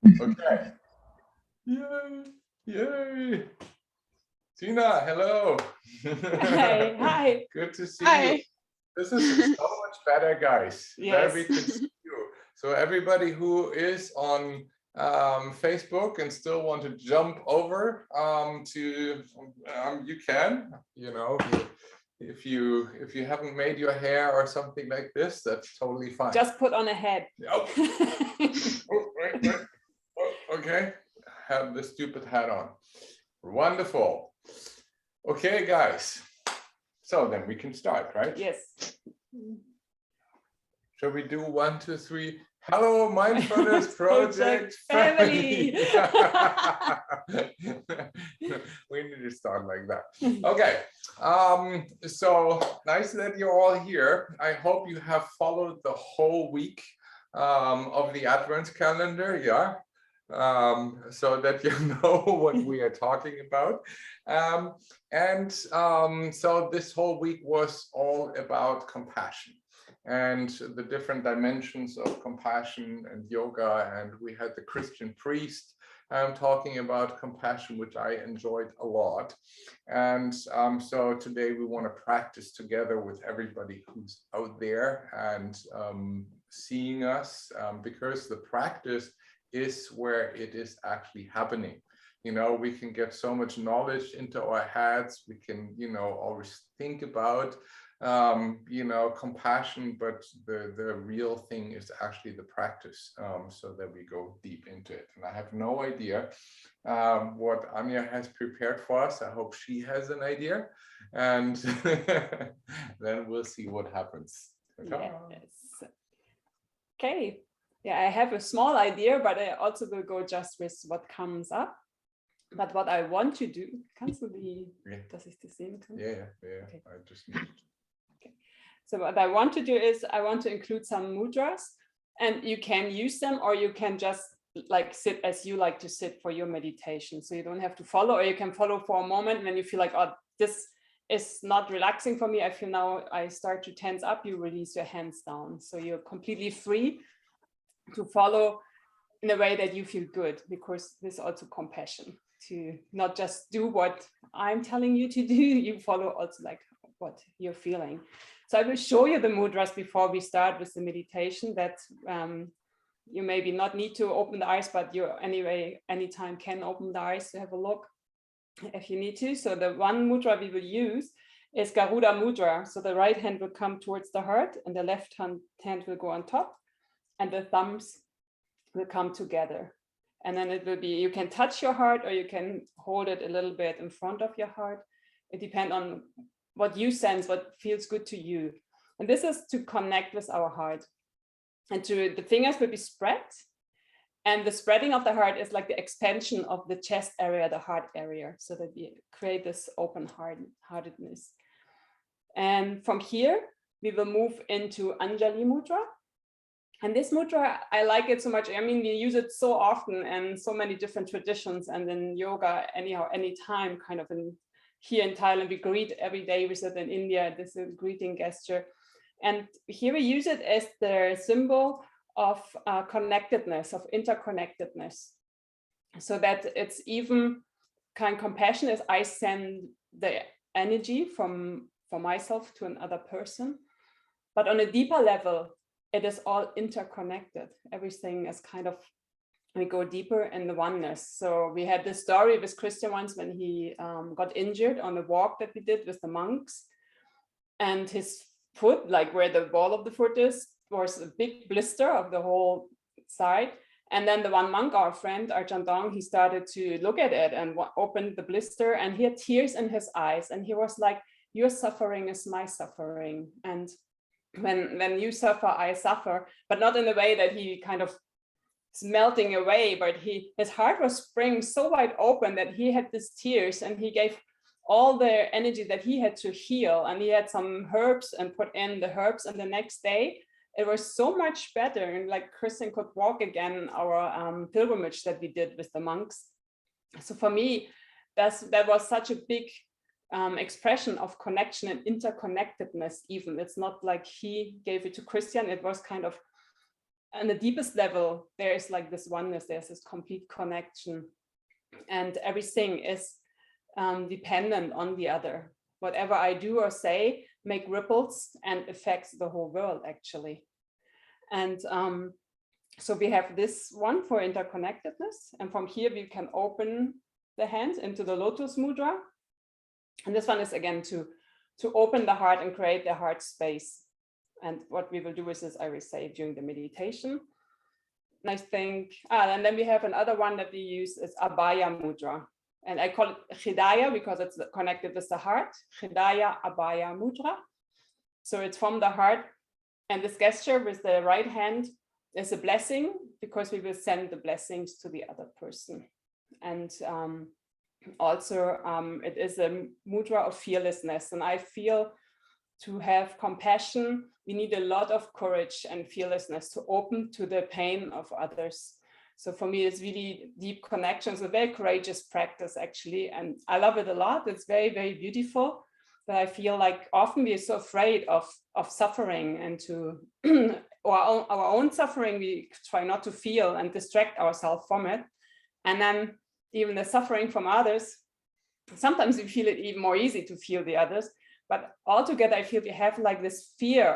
Okay. Yay! Yay! Tina, hello. Hi. Hi. Good to see Hi. you. This is so much better, guys. Yes. There we can see you. So everybody who is on Facebook and still want to jump over to you can, you know, if you haven't made your hair or something like this, that's totally fine. Just put on a hat. Oh. Oh, right. Oh, okay, have the stupid hat on. Wonderful. Okay, guys. So then we can start, right? Yes. Shall we do 1, 2, 3? Hello, Mindfulness Project family. We need to start like that. Okay. So nice that you're all here. I hope you have followed the whole week of the Advent calendar, yeah. So that you know what we are talking about. So this whole week was all about compassion and the different dimensions of compassion and yoga. And we had the Christian priest talking about compassion, which I enjoyed a lot. And so today we want to practice together with everybody who's out there and seeing us, because the practice is where it is actually happening. You know, we can get so much knowledge into our heads. We can, you know, always think about, you know, compassion, but the real thing is actually the practice, so that we go deep into it. And I have no idea what Anja has prepared for us. I hope she has an idea, and then we'll see what happens. Yes. Okay. Yeah, I have a small idea, but I also will go just with what comes up. But what I want to do, kannst du die, dass ich das sehen kann? Yeah. Okay. I just need. Okay. So what I want to do is I want to include some mudras, and you can use them, or you can just like sit as you like to sit for your meditation. So you don't have to follow, or you can follow for a moment when you feel like, oh, this is not relaxing for me. I feel now I start to tense up. You release your hands down. So you're completely free to follow in a way that you feel good, because there's also compassion to not just do what I'm telling you to do, you follow also like what you're feeling. So I will show you the mudras before we start with the meditation, that you maybe not need to open the eyes, but you anyway anytime can open the eyes to have a look if you need to. So the one mudra we will use is Garuda Mudra. So the right hand will come towards the heart and the left hand will go on top, and the thumbs will come together. And then it will be, you can touch your heart or you can hold it a little bit in front of your heart. It depends on what you sense, what feels good to you. And this is to connect with our heart. And the fingers will be spread. And the spreading of the heart is like the expansion of the chest area, the heart area, so that we create this open heartedness. And from here, we will move into Anjali Mudra. And this mudra, I like it so much. I mean, we use it so often and so many different traditions, and in yoga, anyhow, anytime, kind of here in Thailand, we greet every day with it. In India, this is a greeting gesture. And here we use it as the symbol of connectedness, of interconnectedness. So that it's even kind of compassion as I send the energy from myself to another person. But on a deeper level, it is all interconnected. Everything is kind of, we go deeper in the oneness. So we had this story with Christian once when he got injured on a walk that we did with the monks, and his foot, like where the ball of the foot is, was a big blister of the whole side. And then the one monk, our friend Archandong, he started to look at it and opened the blister, and he had tears in his eyes, and he was like, your suffering is my suffering, and when you suffer, I suffer, but not in a way that he kind of is melting away, but his heart was springing so wide open that he had these tears, and he gave all the energy that he had to heal, and he had some herbs and put in the herbs, and the next day it was so much better, and like Christian could walk again our pilgrimage that we did with the monks. So for me, that was such a big expression of connection and interconnectedness. Even it's not like he gave it to Christian, it was kind of on the deepest level, there is like this oneness, there's this complete connection, and everything is dependent on the other. Whatever I do or say make ripples and affects the whole world, actually. And so we have this one for interconnectedness, and from here we can open the hands into the lotus mudra. And this one is again to open the heart and create the heart space. And what we will do is this, I will say during the meditation. And I think, and then we have another one that we use is Abaya Mudra. And I call it Hridaya because it's connected with the heart. Hridaya Abaya Mudra. So it's from the heart. And this gesture with the right hand is a blessing, because we will send the blessings to the other person. And also it is a mudra of fearlessness. And I feel to have compassion, we need a lot of courage and fearlessness to open to the pain of others. So for me, it's really deep connections, a very courageous practice, actually. And I love it a lot. It's very, very beautiful. But I feel like often we're so afraid of suffering, and to our own suffering, we try not to feel and distract ourselves from it. And then even the suffering from others, sometimes we feel it even more easy to feel the others. But altogether, I feel we have like this fear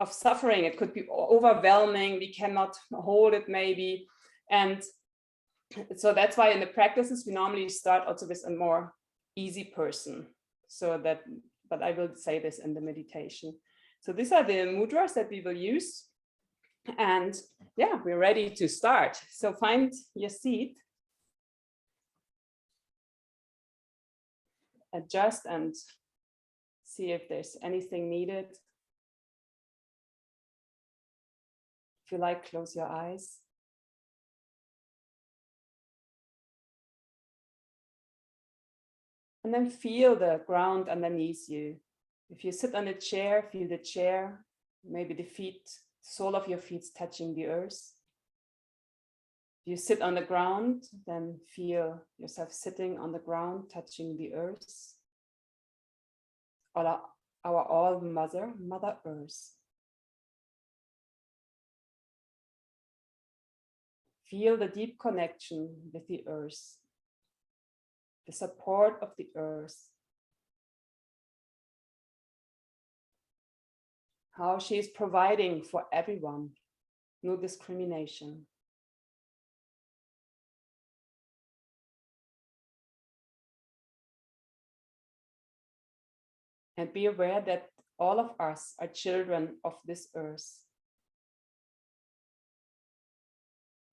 of suffering. It could be overwhelming. We cannot hold it maybe. And so that's why in the practices, we normally start also with a more easy person. So that, but I will say this in the meditation. So these are the mudras that we will use. And yeah, we're ready to start. So find your seat. Adjust and see if there's anything needed. If you like, close your eyes. And then feel the ground underneath you. If you sit on a chair, feel the chair, maybe the feet, sole of your feet touching the earth. If you sit on the ground, then feel yourself sitting on the ground, touching the earth. Our all mother, Mother Earth. Feel the deep connection with the earth, the support of the earth. How she is providing for everyone, no discrimination. And be aware that all of us are children of this earth,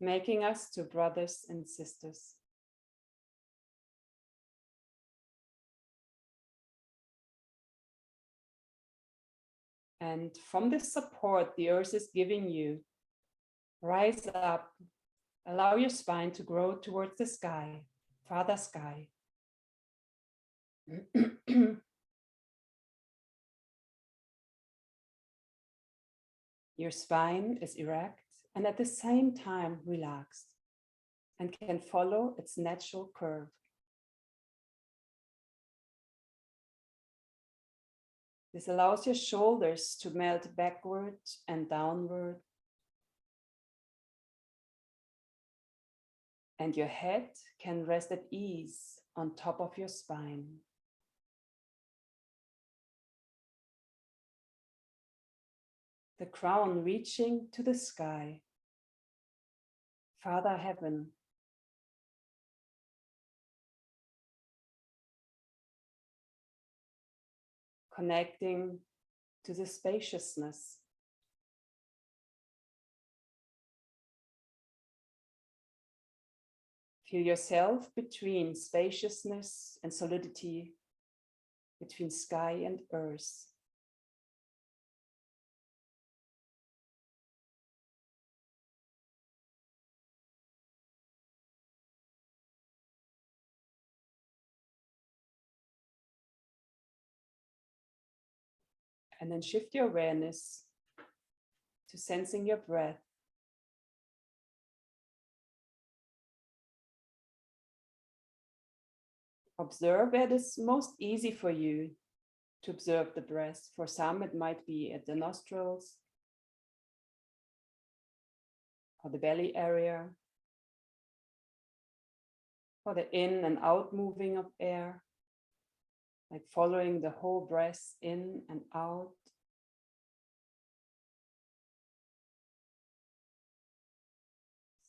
making us to brothers and sisters. And from this support the earth is giving you, rise up, allow your spine to grow towards the sky, Father Sky. Your spine is erect and at the same time relaxed and can follow its natural curve. This allows your shoulders to melt backward and downward. And your head can rest at ease on top of your spine. The crown reaching to the sky, Father Heaven. Connecting to the spaciousness. Feel yourself between spaciousness and solidity, between sky and earth. And then shift your awareness to sensing your breath. Observe where it is most easy for you to observe the breath. For some, it might be at the nostrils. or the belly area, or the in and out moving of air, like following the whole breath in and out.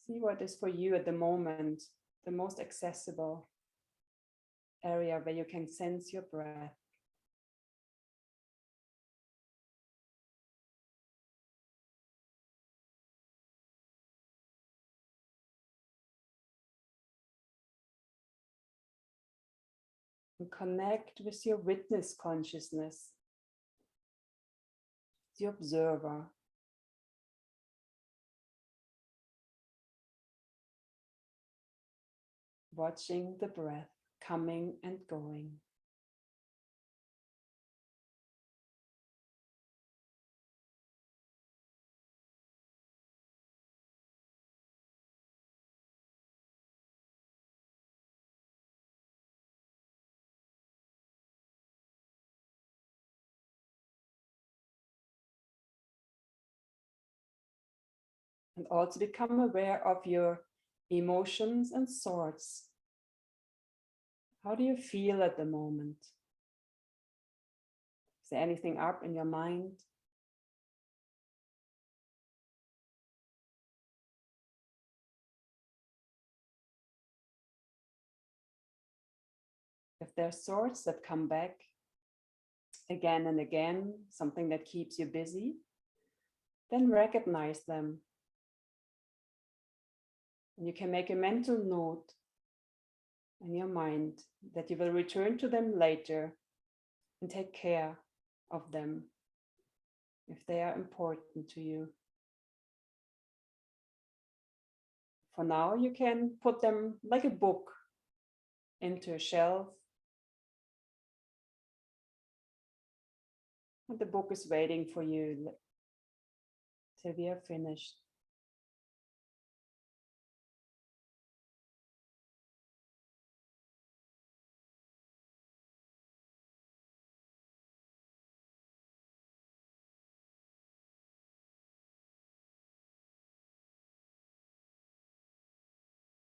See what is for you at the moment, the most accessible area where you can sense your breath. And connect with your witness consciousness, the observer. Watching the breath coming and going. And also become aware of your emotions and thoughts. How do you feel at the moment? Is there anything up in your mind? If there are thoughts that come back again and again, something that keeps you busy, then recognize them. And you can make a mental note in your mind that you will return to them later and take care of them if they are important to you. For now, you can put them like a book into a shelf. And the book is waiting for you till we are finished.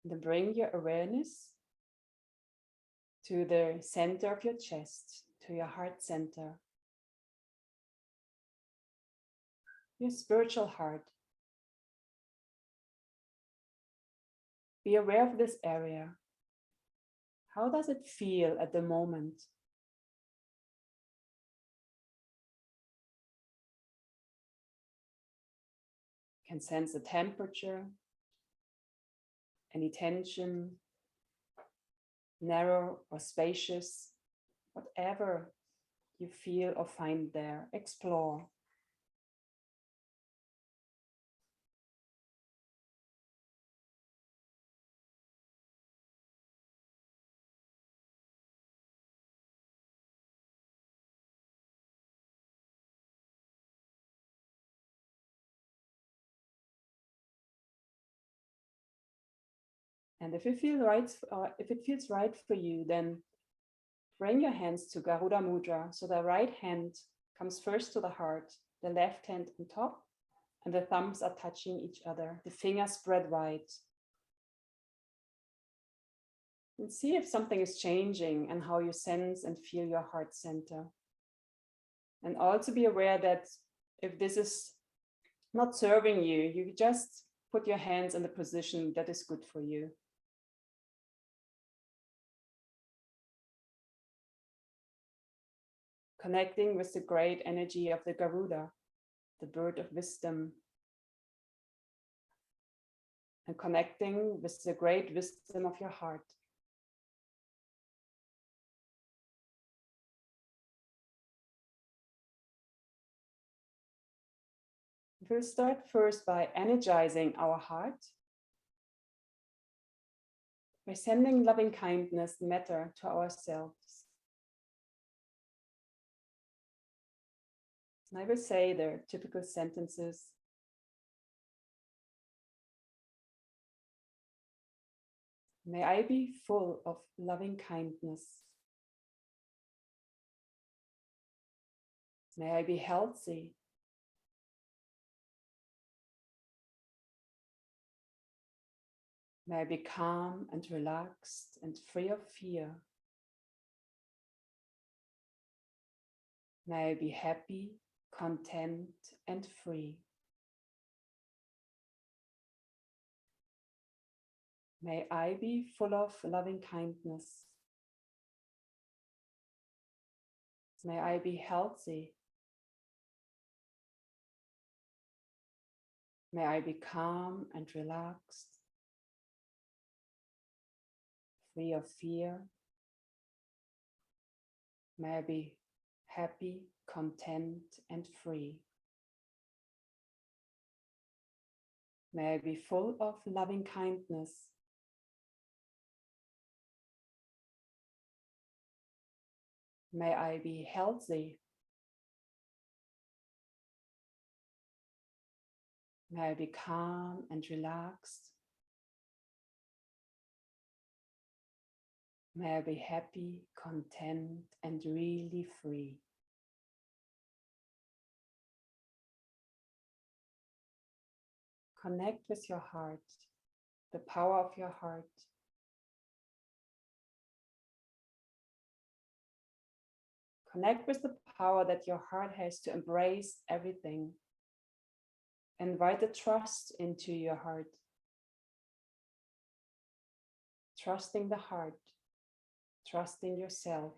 Then bring your awareness to the center of your chest, to your heart center, your spiritual heart. Be aware of this area. How does it feel at the moment? You can sense the temperature, any tension, narrow or spacious, whatever you feel or find there, explore. And if it feels right for you, then bring your hands to Garuda Mudra. So the right hand comes first to the heart, the left hand on top, and the thumbs are touching each other. The fingers spread wide. And see if something is changing and how you sense and feel your heart center. And also be aware that if this is not serving you, you just put your hands in the position that is good for you. Connecting with the great energy of the Garuda, the bird of wisdom. And connecting with the great wisdom of your heart. We'll start first by energizing our heart, by sending loving kindness, matter to ourselves. And I will say their typical sentences. May I be full of loving kindness. May I be healthy. May I be calm and relaxed and free of fear. May I be happy, content, and free. May I be full of loving kindness. May I be healthy. May I be calm and relaxed, free of fear. May I be happy, content, and free. May I be full of loving kindness. May I be healthy. May I be calm and relaxed. May I be happy, content, and really free. Connect with your heart, the power of your heart. Connect with the power that your heart has to embrace everything. Invite the trust into your heart. Trusting the heart, trusting yourself.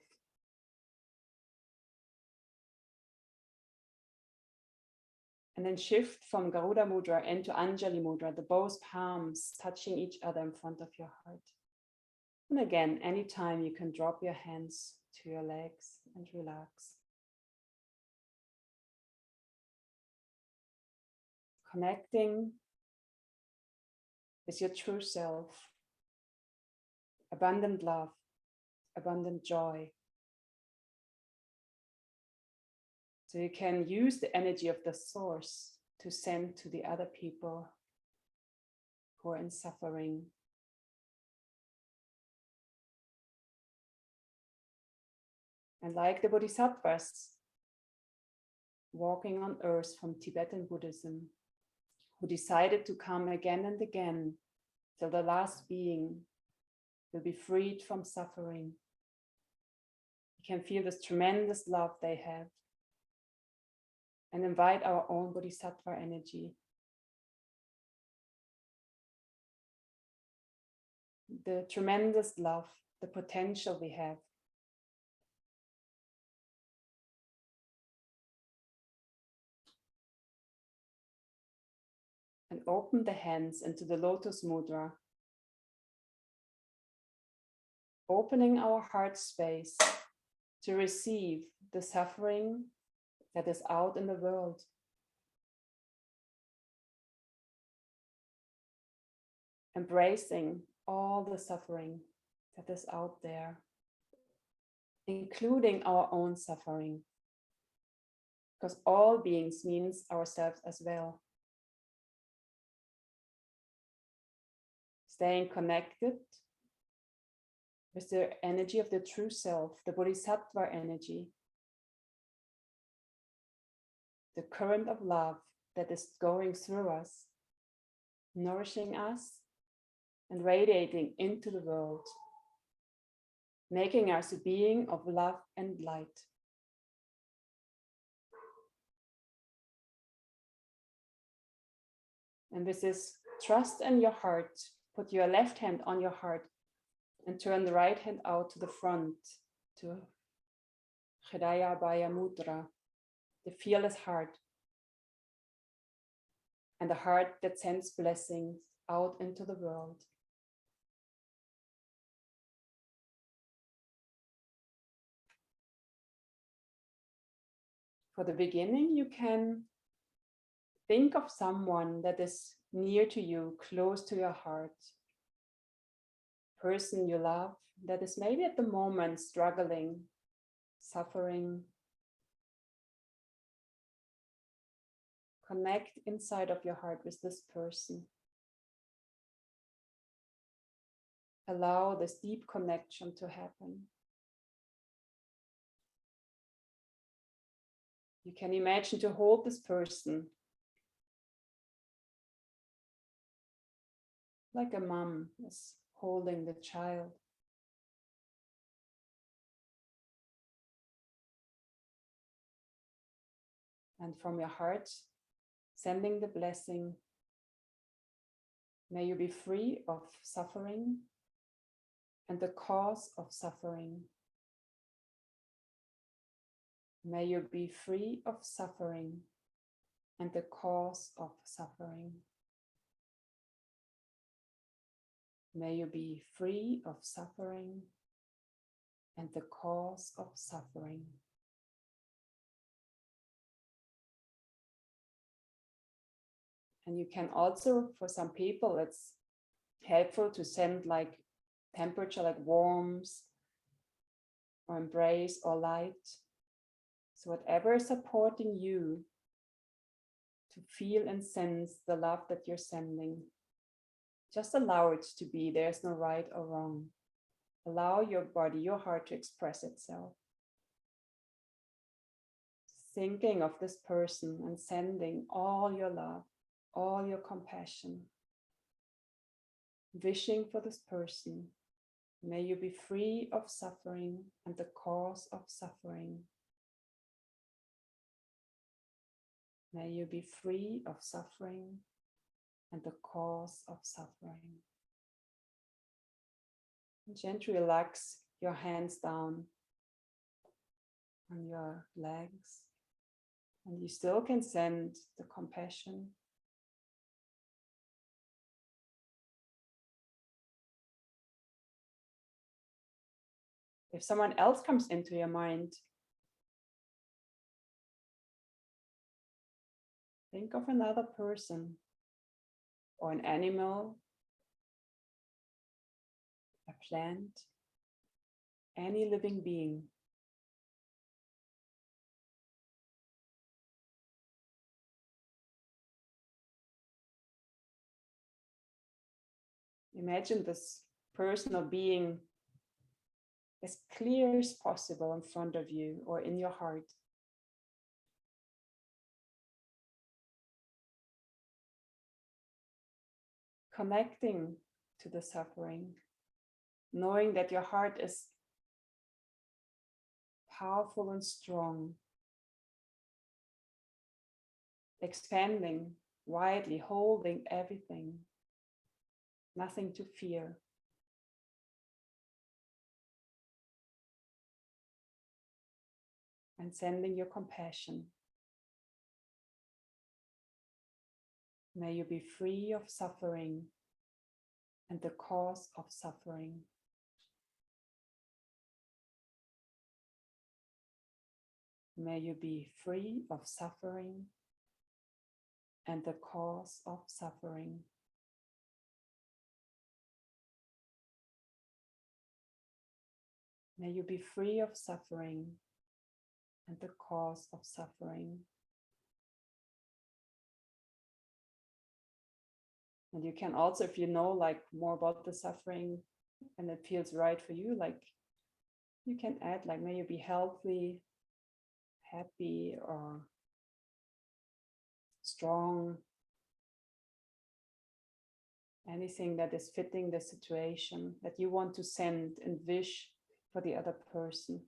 And then shift from Garuda Mudra into Anjali Mudra, the both palms touching each other in front of your heart. And again, anytime you can drop your hands to your legs and relax. Connecting with your true self, abundant love, abundant joy. So you can use the energy of the source to send to the other people who are in suffering. And like the Bodhisattvas walking on earth from Tibetan Buddhism, who decided to come again and again till the last being will be freed from suffering. We can feel this tremendous love they have and invite our own Bodhisattva energy. The tremendous love, the potential we have. And open the hands into the Lotus Mudra. Opening our heart space to receive the suffering that is out in the world. Embracing all the suffering that is out there, including our own suffering, because all beings means ourselves as well. Staying connected with the energy of the true self, the Bodhisattva energy, the current of love that is going through us, nourishing us and radiating into the world, making us a being of love and light. And with this trust in your heart, put your left hand on your heart and turn the right hand out to the front to Abaya Mudra, the fearless heart, and the heart that sends blessings out into the world. For the beginning, you can think of someone that is near to you, close to your heart, person you love that is maybe at the moment struggling, suffering. Connect inside of your heart with this person. Allow this deep connection to happen. You can imagine to hold this person like a mom is holding the child. And from your heart, sending the blessing. May you be free of suffering and the cause of suffering. May you be free of suffering and the cause of suffering. May you be free of suffering and the cause of suffering. And you can also, for some people, it's helpful to send like temperature, like warmth or embrace or light. So whatever is supporting you to feel and sense the love that you're sending, just allow it to be. There's no right or wrong. Allow your body, your heart to express itself. Thinking of this person and sending all your love, all your compassion. Wishing for this person. May you be free of suffering and the cause of suffering. May you be free of suffering and the cause of suffering. And gently relax your hands down on your legs. And you still can send the compassion. If someone else comes into your mind, think of another person or an animal, a plant, any living being. Imagine this person or being as clear as possible in front of you or in your heart. Connecting to the suffering, knowing that your heart is powerful and strong, expanding widely, holding everything, nothing to fear. And sending your compassion. May you be free of suffering and the cause of suffering. May you be free of suffering and the cause of suffering. May you be free of suffering and the cause of suffering. And you can also, if you know like more about the suffering and it feels right for you, like you can add like, may you be healthy, happy, or strong. Anything that is fitting the situation that you want to send and wish for the other person.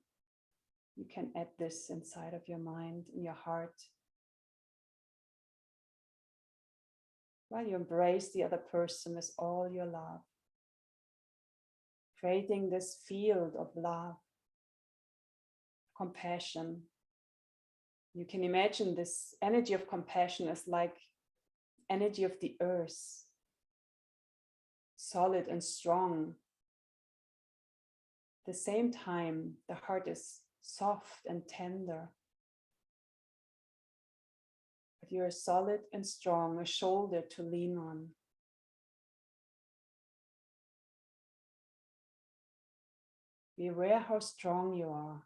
You can add this inside of your mind, in your heart. While you embrace the other person with all your love. Creating this field of love, compassion. You can imagine this energy of compassion as like energy of the earth. Solid and strong. At the same time, the heart is soft and tender. But you're solid and strong, a shoulder to lean on. Be aware how strong you are.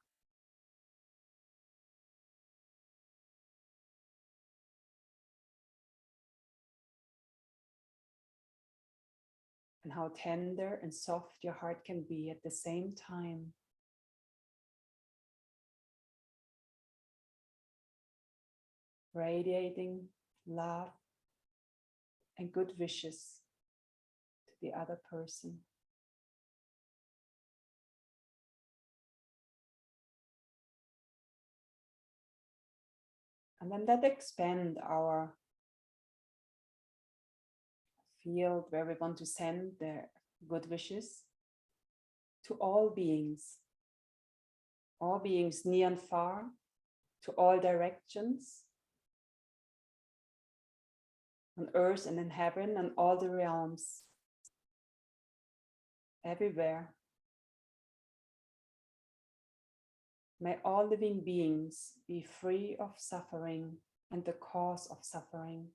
And how tender and soft your heart can be at the same time. Radiating love and good wishes the other person. And then that expand our field where we want to send the good wishes to all beings near and far, to all directions, on earth and in heaven and all the realms, everywhere. May all living beings be free of suffering and the cause of suffering.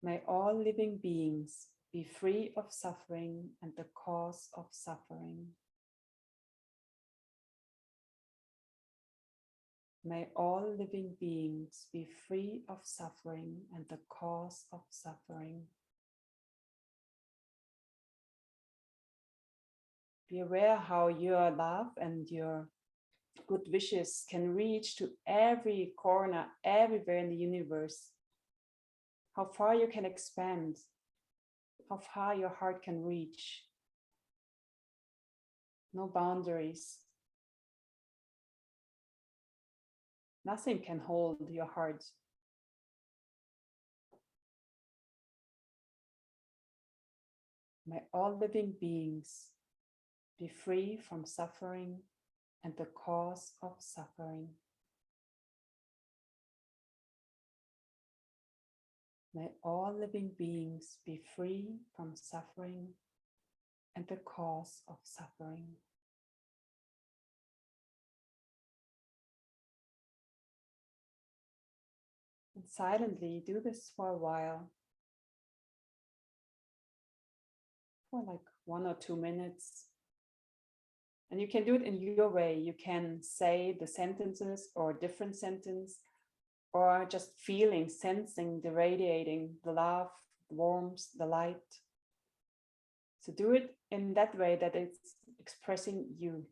May all living beings be free of suffering and the cause of suffering. May all living beings be free of suffering and the cause of suffering. Be aware how your love and your good wishes can reach to every corner, everywhere in the universe. How far you can expand, how far your heart can reach. No boundaries. Nothing can hold your heart. May all living beings be free from suffering and the cause of suffering. May all living beings be free from suffering and the cause of suffering. And silently do this for a while, for like 1 or 2 minutes. And you can do it in your way. You can say the sentences or a different sentence, or just feeling, sensing the radiating, the love, the warmth, the light. So do it in that way that it's expressing you.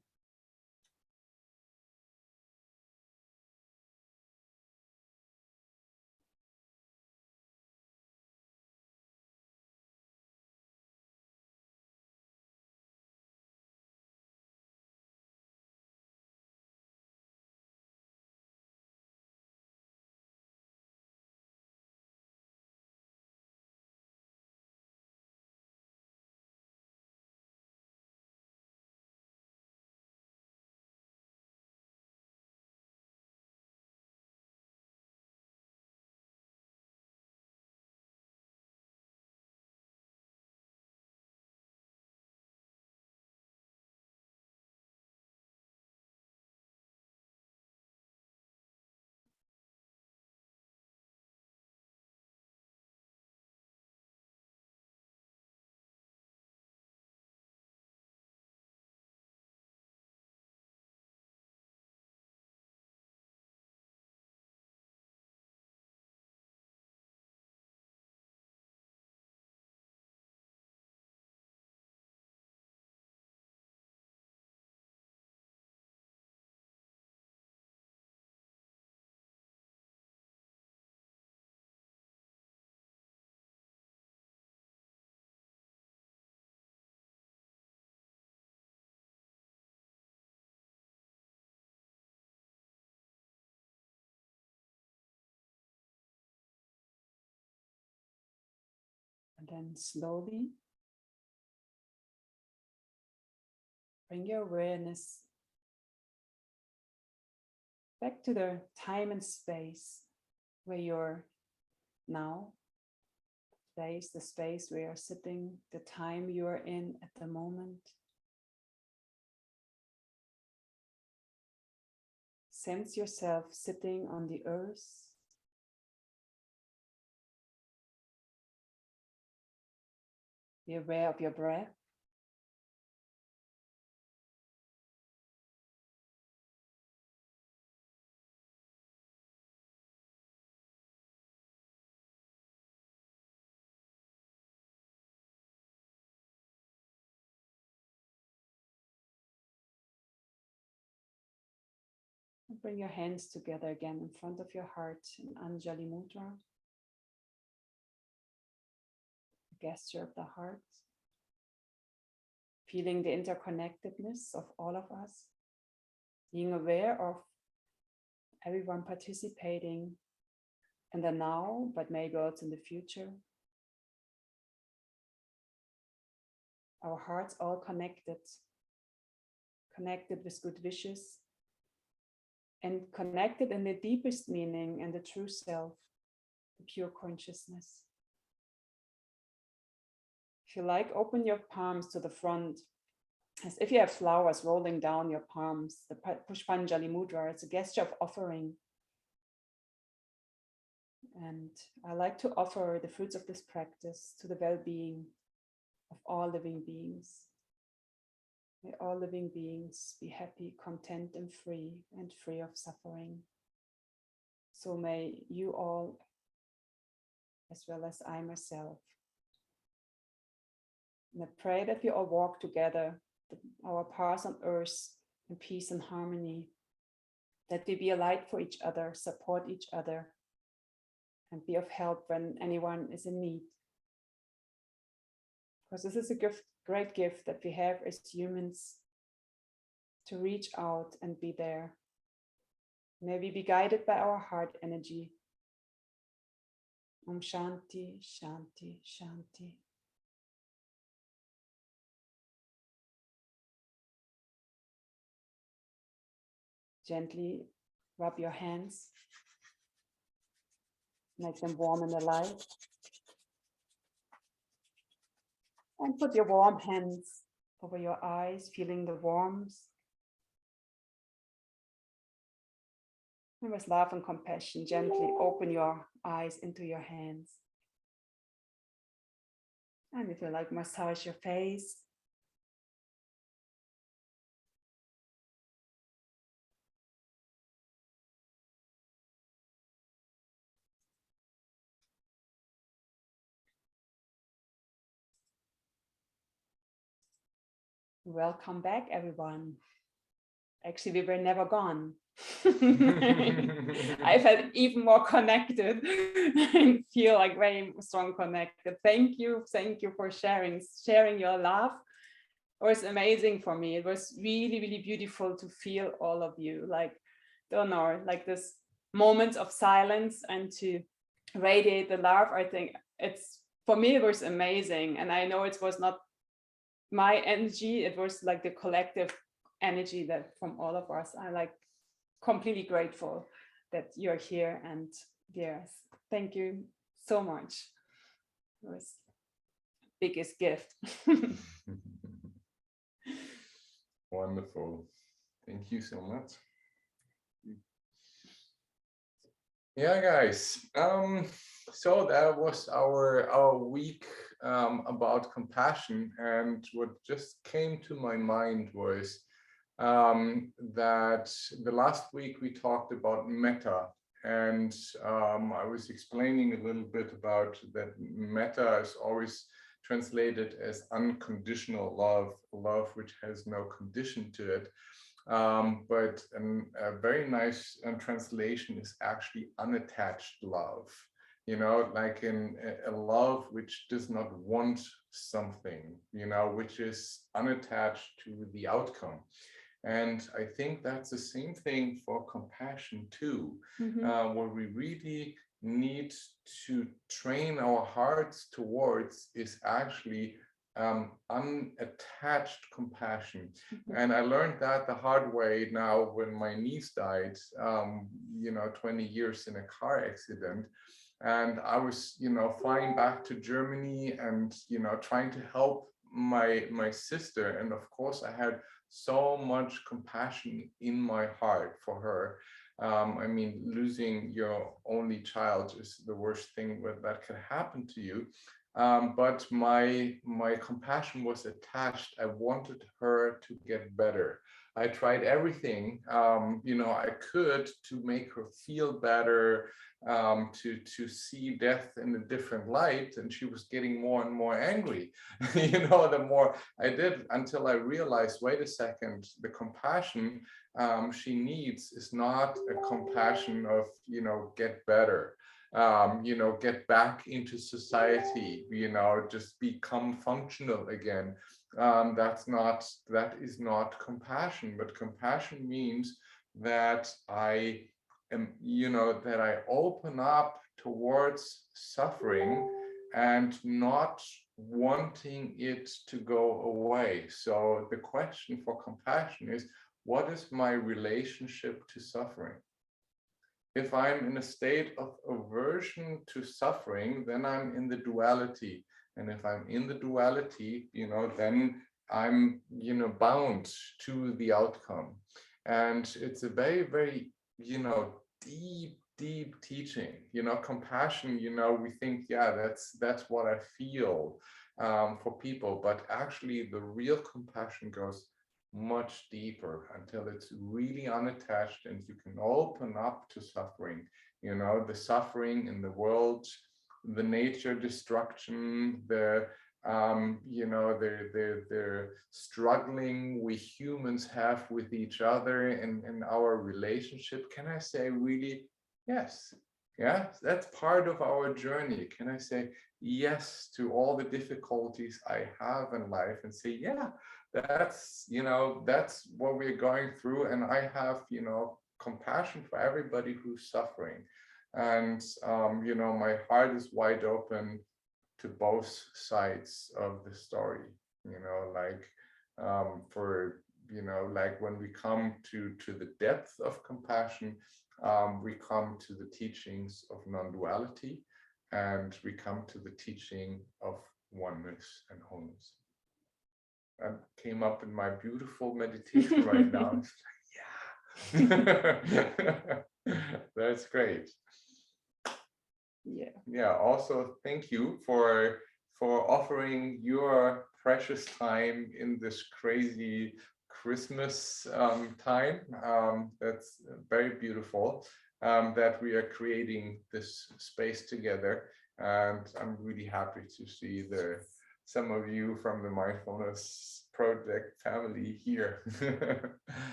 And then slowly bring your awareness back to the time and space where you're now. The space where you're sitting, the time you are in at the moment. Sense yourself sitting on the earth. Be aware of your breath. And bring your hands together again in front of your heart in Anjali Mudra. gesture of the heart, feeling the interconnectedness of all of us, being aware of everyone participating in the now, but maybe also in the future. Our hearts all connected with good wishes, and connected in the deepest meaning and the true self, the pure consciousness. If you like, open your palms to the front, as if you have flowers rolling down your palms. The Pushpanjali Mudra, it's a gesture of offering. And I like to offer the fruits of this practice to the well-being of all living beings. May all living beings be happy, content, and free of suffering. So may you all, as well as I myself. And I pray that we all walk together, our paths on earth in peace and harmony, that we be a light for each other, support each other, and be of help when anyone is in need. Because this is a gift, great gift that we have as humans, to reach out and be there. May we be guided by our heart energy. Om Shanti, Shanti, Shanti. Gently rub your hands. Make them warm in the light. And put your warm hands over your eyes, feeling the warmth. And with love and compassion, gently open your eyes into your hands. And if you like, massage your face. Welcome back, everyone. Actually, we were never gone. I felt even more connected and feel like very strong connected. Thank you for sharing your love. It was amazing for me. It was really, really beautiful to feel all of you, like, don't know, like this moments of silence and to radiate the love. I think for me, it was amazing. And I know it was not my energy, it was like the collective energy that from all of us. I like completely grateful that you're here, and yes, thank you so much. It was biggest gift. Wonderful. Thank you so much. Yeah, guys. So that was our week about compassion, and what just came to my mind was that the last week we talked about metta, and I was explaining a little bit about that. Metta is always translated as unconditional love which has no condition to it. But a very nice translation is actually unattached love. You know, like in a love which does not want something, you know, which is unattached to the outcome. And I think that's the same thing for compassion too, what we really need to train our hearts towards is actually unattached compassion. And I learned that the hard way now when my niece died, 20 years in a car accident. And I was, flying back to Germany and, trying to help my sister. And of course, I had so much compassion in my heart for her. Losing your only child is the worst thing that could happen to you. But my compassion was attached. I wanted her to get better. I tried everything, I could to make her feel better, to see death in a different light, and she was getting more and more angry, the more I did, until I realized, wait a second, the compassion she needs is not a compassion of, get better. get back into society, just become functional again. That is not compassion, but compassion means that I that I open up towards suffering and not wanting it to go away. So the question for compassion is, what is my relationship to suffering? If I'm in a state of aversion to suffering, then I'm in the duality. And if I'm in the duality, then I'm, bound to the outcome. And it's a very, very, deep teaching. Compassion, we think, yeah, that's what I feel for people. But actually, the real compassion goes much deeper until it's really unattached and you can open up to suffering, the suffering in the world, the nature destruction, the struggling we humans have with each other and our relationship. Can I say really, yes, yeah, that's part of our journey. Can I say yes to all the difficulties I have in life and say, yeah, that's what we're going through, and I have compassion for everybody who's suffering, and my heart is wide open to both sides of the story, like when we come to the depth of compassion, we come to the teachings of non-duality, and we come to the teaching of oneness and wholeness. That came up in my beautiful meditation right now. It's like, yeah. That's great. Yeah, also thank you for offering your precious time in this crazy Christmas time. That's very beautiful, that we are creating this space together, and I'm really happy to see some of you from the Mindfulness Project family here.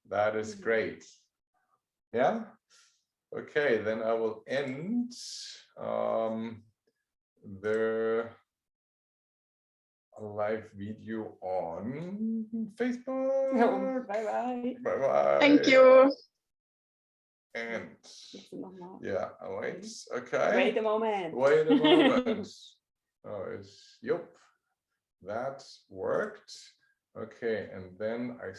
That is great. Yeah. Okay, then I will end the live video on Facebook. Oh, bye-bye. Bye-bye. Thank you. And yeah, wait. Okay. Wait a moment. Wait a moment. Oh, yep. That worked. Okay, and then I